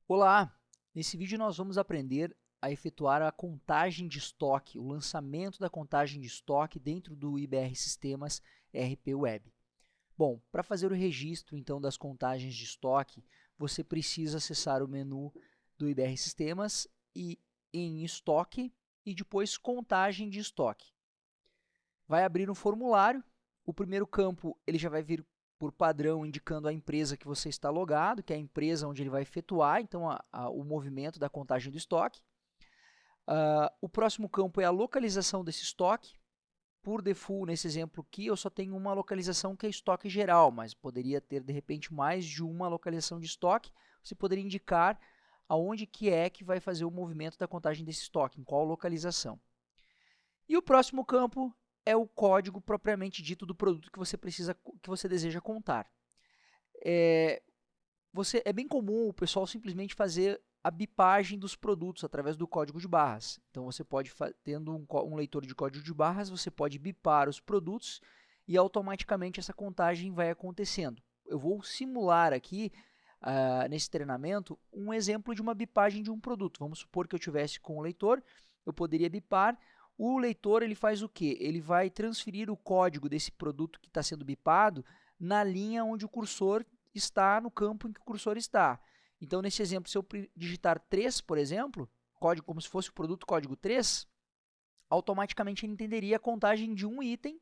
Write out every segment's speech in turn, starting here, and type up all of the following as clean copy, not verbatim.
Olá! Nesse vídeo nós vamos aprender a efetuar a contagem de estoque, o lançamento da contagem de estoque dentro do IBR Sistemas RP Web. Bom, para fazer o registro então das contagens de estoque, você precisa acessar o menu do IBR Sistemas e em estoque e depois contagem de estoque. Vai abrir um formulário, o primeiro campo ele já vai vir por padrão indicando a empresa que você está logado, que é a empresa onde ele vai efetuar então o movimento da contagem do estoque. O próximo campo é a localização desse estoque. Por default, nesse exemplo aqui, eu só tenho uma localização que é estoque geral, mas poderia ter de repente mais de uma localização de estoque. Você poderia indicar aonde que é que vai fazer o movimento da contagem desse estoque, em qual localização. E o próximo campo é o código propriamente dito do produto que você deseja contar. É bem comum o pessoal simplesmente fazer a bipagem dos produtos através do código de barras. Então você pode, tendo um leitor de código de barras, você pode bipar os produtos e automaticamente essa contagem vai acontecendo. Eu vou simular aqui, nesse treinamento, um exemplo de uma bipagem de um produto. Vamos supor que eu tivesse com o leitor, eu poderia bipar. O leitor ele faz o quê? Ele vai transferir o código desse produto que está sendo bipado na linha onde o cursor está, no campo em que o cursor está. Então, nesse exemplo, se eu digitar 3, por exemplo, código como se fosse o produto código 3, automaticamente ele entenderia a contagem de um item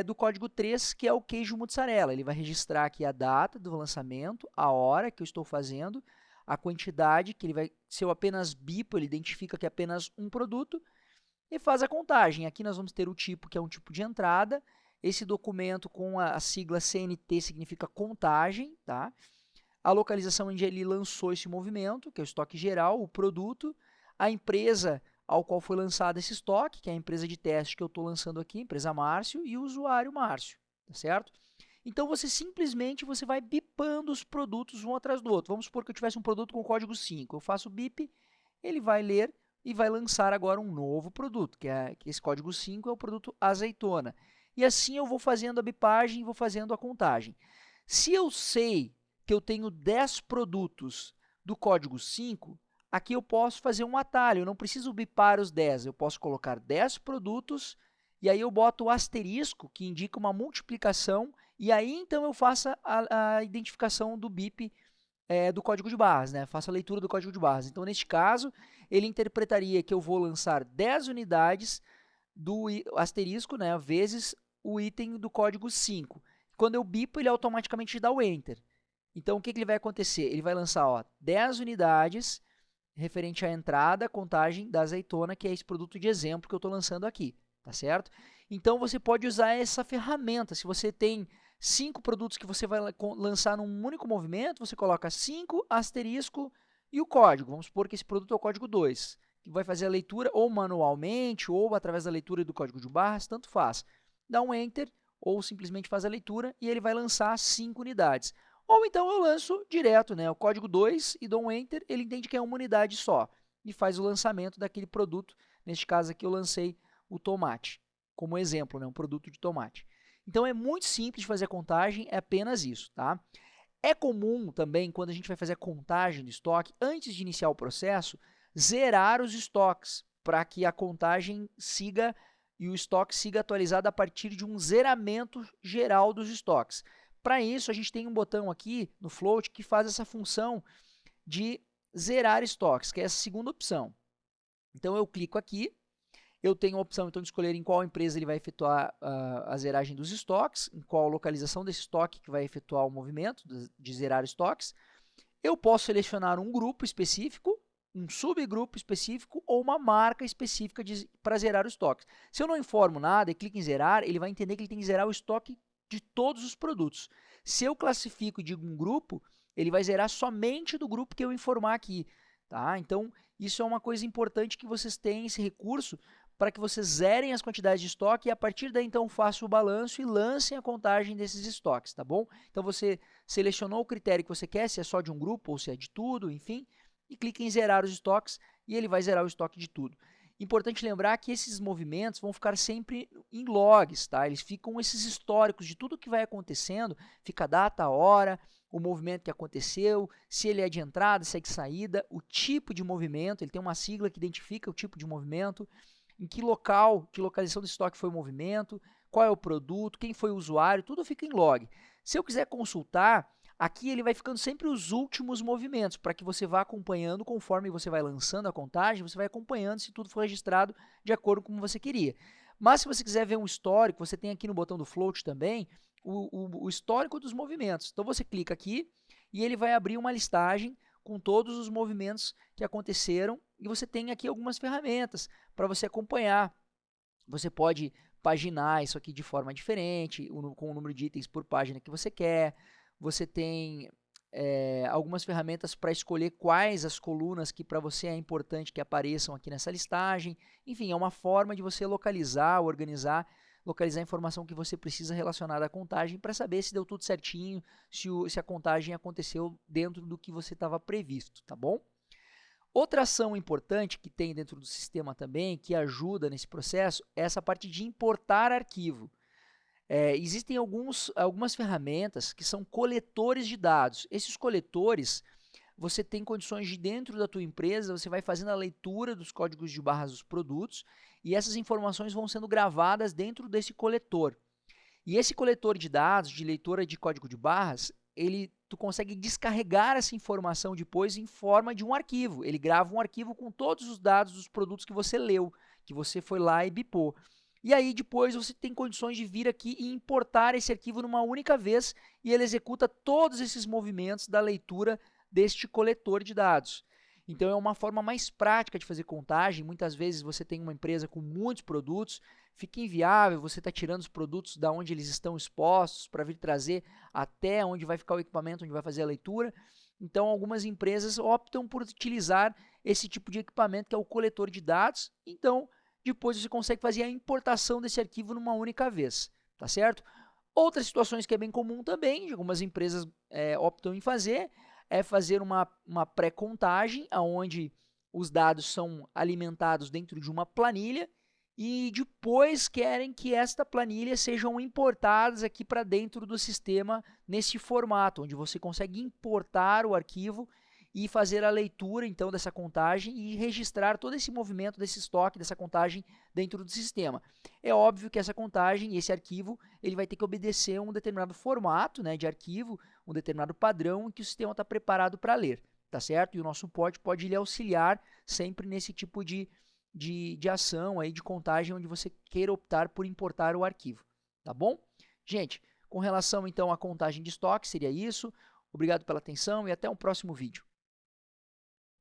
do código 3, que é o queijo mussarela. Ele vai registrar aqui a data do lançamento, a hora que eu estou fazendo, a quantidade, que ele vai, se eu apenas bipo, ele identifica que é apenas um produto, e faz a contagem. Aqui nós vamos ter o tipo, que é um tipo de entrada. Esse documento com a sigla CNT significa contagem, tá? A localização onde ele lançou esse movimento, que é o estoque geral, o produto, a empresa ao qual foi lançado esse estoque, que é a empresa de teste que eu estou lançando aqui, empresa Márcio, e o usuário Márcio, tá certo? Então você simplesmente vai bipando os produtos um atrás do outro. Vamos supor que eu tivesse um produto com código 5. Eu faço o bip, ele vai ler e vai lançar agora um novo produto, que esse código 5 é o produto azeitona. E assim eu vou fazendo a bipagem e vou fazendo a contagem. Se eu sei que eu tenho 10 produtos do código 5, aqui eu posso fazer um atalho, eu não preciso bipar os 10, eu posso colocar 10 produtos e aí eu boto o asterisco, que indica uma multiplicação, e aí então eu faço a identificação do bip do código de barras, né? Faço a leitura do código de barras. Então, neste caso, ele interpretaria que eu vou lançar 10 unidades do asterisco, né, vezes o item do código 5. Quando eu bipo, ele automaticamente dá o Enter. Então, o que ele vai acontecer? Ele vai lançar 10 unidades referente à entrada, contagem da azeitona, que é esse produto de exemplo que eu estou lançando aqui, tá certo? Então, você pode usar essa ferramenta. Se você tem 5 produtos que você vai lançar num único movimento, você coloca 5, asterisco e o código. Vamos supor que esse produto é o código 2, que vai fazer a leitura ou manualmente ou através da leitura do código de barras, tanto faz. Dá um Enter ou simplesmente faz a leitura e ele vai lançar 5 unidades. Ou então eu lanço direto, né, o código 2 e dou um Enter, ele entende que é uma unidade só e faz o lançamento daquele produto. Neste caso aqui eu lancei o tomate, como exemplo, né, um produto de tomate. Então é muito simples de fazer a contagem, é apenas isso, tá? É comum também, quando a gente vai fazer a contagem do estoque, antes de iniciar o processo, zerar os estoques, para que a contagem siga e o estoque siga atualizado a partir de um zeramento geral dos estoques. Para isso, a gente tem um botão aqui no Float que faz essa função de zerar estoques, que é essa segunda opção. Então eu clico aqui, eu tenho a opção então de escolher em qual empresa ele vai efetuar a zeragem dos estoques, em qual localização desse estoque que vai efetuar o movimento de zerar estoques. Eu posso selecionar um grupo específico, um subgrupo específico ou uma marca específica para zerar o estoque. Se eu não informo nada e clico em zerar, ele vai entender que ele tem que zerar o estoque de todos os produtos. Se eu classifico e digo um grupo, ele vai zerar somente do grupo que eu informar aqui. Tá? Então, isso é uma coisa importante que vocês tenham esse recurso para que vocês zerem as quantidades de estoque e a partir daí então façam o balanço e lancem a contagem desses estoques, tá bom? Então você selecionou o critério que você quer, se é só de um grupo ou se é de tudo, enfim, e clica em zerar os estoques e ele vai zerar o estoque de tudo. Importante lembrar que esses movimentos vão ficar sempre em logs, tá? Eles ficam esses históricos de tudo que vai acontecendo, fica a data, a hora, o movimento que aconteceu, se ele é de entrada, se é de saída, o tipo de movimento, ele tem uma sigla que identifica o tipo de movimento, em que local, que localização do estoque foi o movimento, qual é o produto, quem foi o usuário, tudo fica em log. Se eu quiser consultar, aqui ele vai ficando sempre os últimos movimentos, para que você vá acompanhando conforme você vai lançando a contagem, você vai acompanhando se tudo foi registrado de acordo com como você queria. Mas se você quiser ver um histórico, você tem aqui no botão do float também, o histórico dos movimentos. Então você clica aqui e ele vai abrir uma listagem com todos os movimentos que aconteceram e você tem aqui algumas ferramentas para você acompanhar. Você pode paginar isso aqui de forma diferente, com o número de itens por página que você quer. Você tem algumas ferramentas para escolher quais as colunas que para você é importante que apareçam aqui nessa listagem. Enfim, é uma forma de você localizar, organizar, localizar a informação que você precisa relacionada à contagem para saber se deu tudo certinho, se a contagem aconteceu dentro do que você estava previsto, tá bom? Outra ação importante que tem dentro do sistema também, que ajuda nesse processo, é essa parte de importar arquivo. Existem algumas ferramentas que são coletores de dados. Esses coletores, você tem condições de dentro da tua empresa, você vai fazendo a leitura dos códigos de barras dos produtos e essas informações vão sendo gravadas dentro desse coletor. E esse coletor de dados, de leitura de código de barras, tu consegue descarregar essa informação depois em forma de um arquivo. Ele grava um arquivo com todos os dados dos produtos que você leu, que você foi lá e bipou. E aí depois você tem condições de vir aqui e importar esse arquivo numa única vez e ele executa todos esses movimentos da leitura deste coletor de dados. Então é uma forma mais prática de fazer contagem. Muitas vezes você tem uma empresa com muitos produtos, fica inviável você estar tirando os produtos da onde eles estão expostos para vir trazer até onde vai ficar o equipamento, onde vai fazer a leitura. Então algumas empresas optam por utilizar esse tipo de equipamento que é o coletor de dados. Então depois você consegue fazer a importação desse arquivo numa única vez, tá certo? Outras situações que é bem comum também, algumas empresas optam em fazer, é fazer uma pré-contagem, onde os dados são alimentados dentro de uma planilha e depois querem que esta planilha sejam importadas aqui para dentro do sistema nesse formato, onde você consegue importar o arquivo e fazer a leitura então dessa contagem e registrar todo esse movimento desse estoque, dessa contagem dentro do sistema. É óbvio que essa contagem, esse arquivo, ele vai ter que obedecer um determinado formato, né, de arquivo, um determinado padrão que o sistema está preparado para ler, tá certo? E o nosso suporte pode lhe auxiliar sempre nesse tipo de ação aí de contagem onde você queira optar por importar o arquivo, tá bom? Gente, com relação então à contagem de estoque, seria isso. Obrigado pela atenção e até um próximo vídeo.